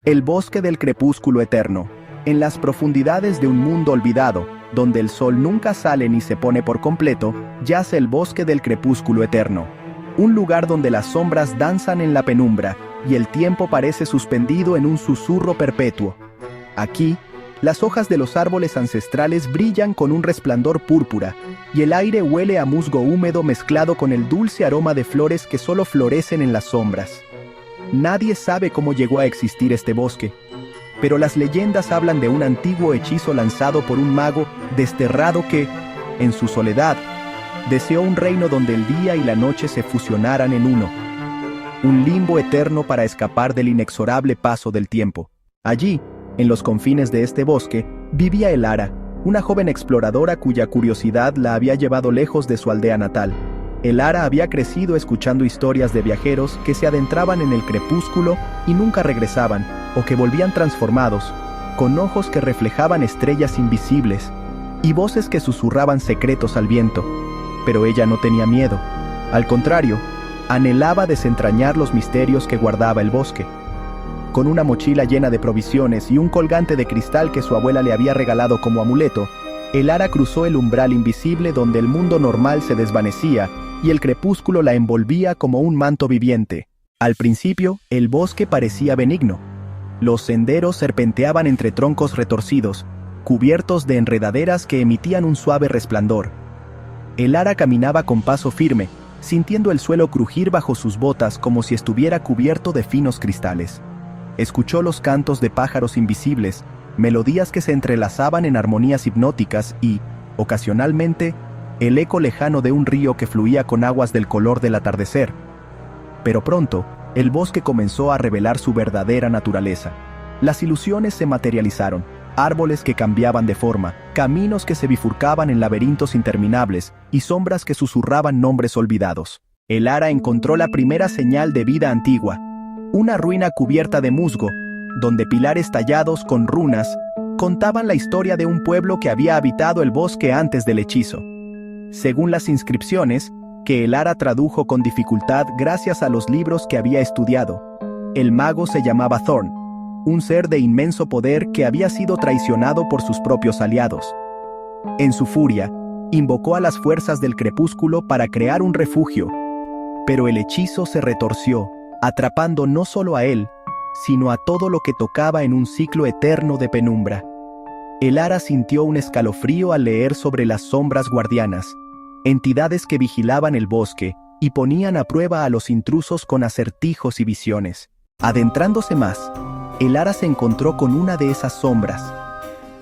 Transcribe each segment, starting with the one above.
El bosque del crepúsculo eterno. En las profundidades de un mundo olvidado, donde el sol nunca sale ni se pone por completo, yace el bosque del crepúsculo eterno. Un lugar donde las sombras danzan en la penumbra y el tiempo parece suspendido en un susurro perpetuo. Aquí, las hojas de los árboles ancestrales brillan con un resplandor púrpura, y el aire huele a musgo húmedo mezclado con el dulce aroma de flores que solo florecen en las sombras. Nadie sabe cómo llegó a existir este bosque, pero las leyendas hablan de un antiguo hechizo lanzado por un mago desterrado que, en su soledad, deseó un reino donde el día y la noche se fusionaran en uno. Un limbo eterno para escapar del inexorable paso del tiempo. Allí, en los confines de este bosque, vivía Elara, una joven exploradora cuya curiosidad la había llevado lejos de su aldea natal. Elara había crecido escuchando historias de viajeros que se adentraban en el crepúsculo y nunca regresaban, o que volvían transformados, con ojos que reflejaban estrellas invisibles, y voces que susurraban secretos al viento. Pero ella no tenía miedo. Al contrario, anhelaba desentrañar los misterios que guardaba el bosque. Con una mochila llena de provisiones y un colgante de cristal que su abuela le había regalado como amuleto, Elara cruzó el umbral invisible donde el mundo normal se desvanecía y el crepúsculo la envolvía como un manto viviente. Al principio, el bosque parecía benigno. Los senderos serpenteaban entre troncos retorcidos, cubiertos de enredaderas que emitían un suave resplandor. Elara caminaba con paso firme, sintiendo el suelo crujir bajo sus botas como si estuviera cubierto de finos cristales. Escuchó los cantos de pájaros invisibles, melodías que se entrelazaban en armonías hipnóticas y, ocasionalmente, el eco lejano de un río que fluía con aguas del color del atardecer. Pero pronto, el bosque comenzó a revelar su verdadera naturaleza. Las ilusiones se materializaron, árboles que cambiaban de forma, caminos que se bifurcaban en laberintos interminables y sombras que susurraban nombres olvidados. Elara encontró la primera señal de vida antigua, una ruina cubierta de musgo, donde pilares tallados con runas contaban la historia de un pueblo que había habitado el bosque antes del hechizo. Según las inscripciones, que Elara tradujo con dificultad gracias a los libros que había estudiado, el mago se llamaba Thorn, un ser de inmenso poder que había sido traicionado por sus propios aliados. En su furia, invocó a las fuerzas del crepúsculo para crear un refugio, pero el hechizo se retorció, atrapando no solo a él, sino a todo lo que tocaba en un ciclo eterno de penumbra. Elara sintió un escalofrío al leer sobre las sombras guardianas, entidades que vigilaban el bosque y ponían a prueba a los intrusos con acertijos y visiones. Adentrándose más, Elara se encontró con una de esas sombras.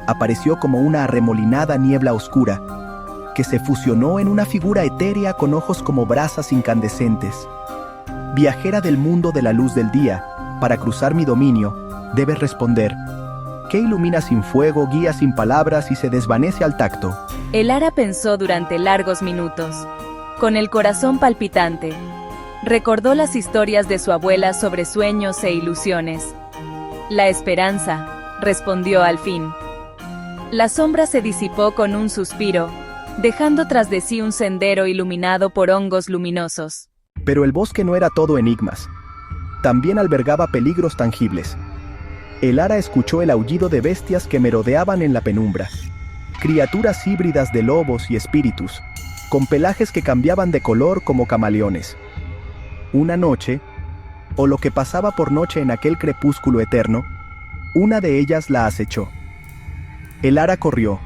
Apareció como una arremolinada niebla oscura, que se fusionó en una figura etérea con ojos como brasas incandescentes. Viajera del mundo de la luz del día, para cruzar mi dominio, debes responder. ¿Qué ilumina sin fuego, guía sin palabras y se desvanece al tacto? Elara pensó durante largos minutos, con el corazón palpitante. Recordó las historias de su abuela sobre sueños e ilusiones. La esperanza, respondió al fin. La sombra se disipó con un suspiro, dejando tras de sí un sendero iluminado por hongos luminosos. Pero el bosque no era todo enigmas. También albergaba peligros tangibles. Elara escuchó el aullido de bestias que merodeaban en la penumbra. Criaturas híbridas de lobos y espíritus, con pelajes que cambiaban de color como camaleones. Una noche, o lo que pasaba por noche en aquel crepúsculo eterno, una de ellas la acechó. Elara corrió,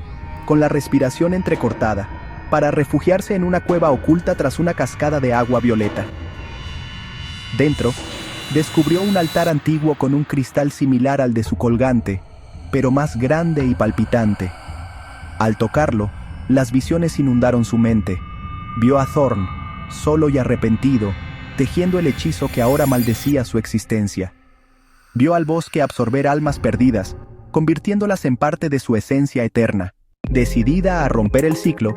con la respiración entrecortada, para refugiarse en una cueva oculta tras una cascada de agua violeta. Dentro, descubrió un altar antiguo con un cristal similar al de su colgante, pero más grande y palpitante. Al tocarlo, las visiones inundaron su mente. Vio a Thorn, solo y arrepentido, tejiendo el hechizo que ahora maldecía su existencia. Vio al bosque absorber almas perdidas, convirtiéndolas en parte de su esencia eterna. Decidida a romper el ciclo,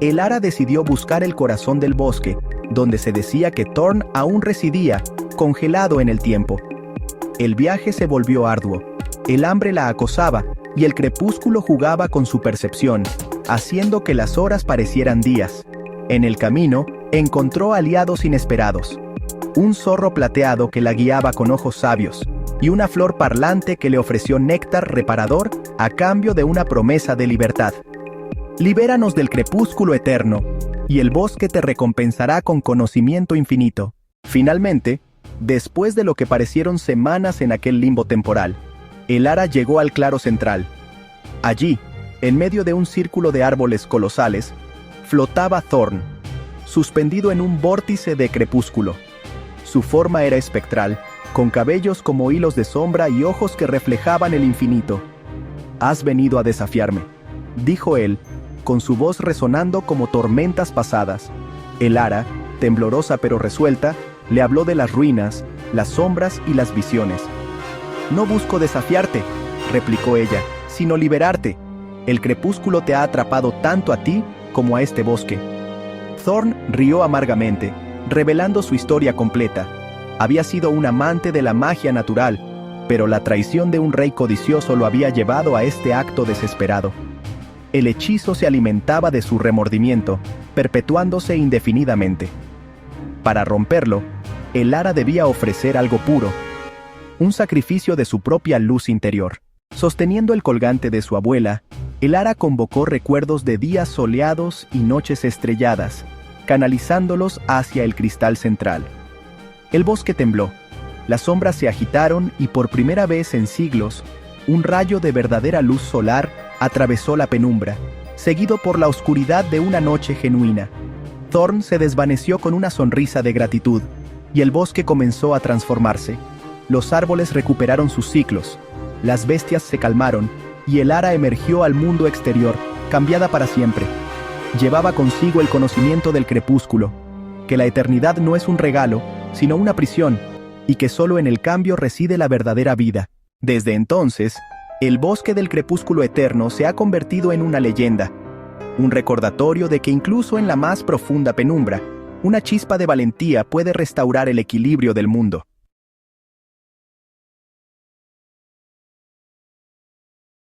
Elara decidió buscar el corazón del bosque, donde se decía que Thorn aún residía, congelado en el tiempo. El viaje se volvió arduo, el hambre la acosaba y el crepúsculo jugaba con su percepción, haciendo que las horas parecieran días. En el camino, encontró aliados inesperados. Un zorro plateado que la guiaba con ojos sabios, y una flor parlante que le ofreció néctar reparador a cambio de una promesa de libertad. Libéranos del crepúsculo eterno, y el bosque te recompensará con conocimiento infinito. Finalmente, después de lo que parecieron semanas en aquel limbo temporal, el Ara llegó al claro central. Allí, en medio de un círculo de árboles colosales, flotaba Thorn, suspendido en un vórtice de crepúsculo. Su forma era espectral, con cabellos como hilos de sombra y ojos que reflejaban el infinito. «Has venido a desafiarme», dijo él, con su voz resonando como tormentas pasadas. El Ara, temblorosa pero resuelta, le habló de las ruinas, las sombras y las visiones. «No busco desafiarte», replicó ella, «sino liberarte. El crepúsculo te ha atrapado tanto a ti como a este bosque». Thorn rió amargamente, revelando su historia completa. Había sido un amante de la magia natural, pero la traición de un rey codicioso lo había llevado a este acto desesperado. El hechizo se alimentaba de su remordimiento, perpetuándose indefinidamente. Para romperlo, el Ara debía ofrecer algo puro, un sacrificio de su propia luz interior. Sosteniendo el colgante de su abuela, el Ara convocó recuerdos de días soleados y noches estrelladas, canalizándolos hacia el cristal central. El bosque tembló, las sombras se agitaron y por primera vez en siglos, un rayo de verdadera luz solar atravesó la penumbra, seguido por la oscuridad de una noche genuina. Thorn se desvaneció con una sonrisa de gratitud, y el bosque comenzó a transformarse. Los árboles recuperaron sus ciclos, las bestias se calmaron, y el Ara emergió al mundo exterior, cambiada para siempre. Llevaba consigo el conocimiento del crepúsculo, que la eternidad no es un regalo, sino una prisión, y que solo en el cambio reside la verdadera vida. Desde entonces, el bosque del crepúsculo eterno se ha convertido en una leyenda, un recordatorio de que incluso en la más profunda penumbra, una chispa de valentía puede restaurar el equilibrio del mundo.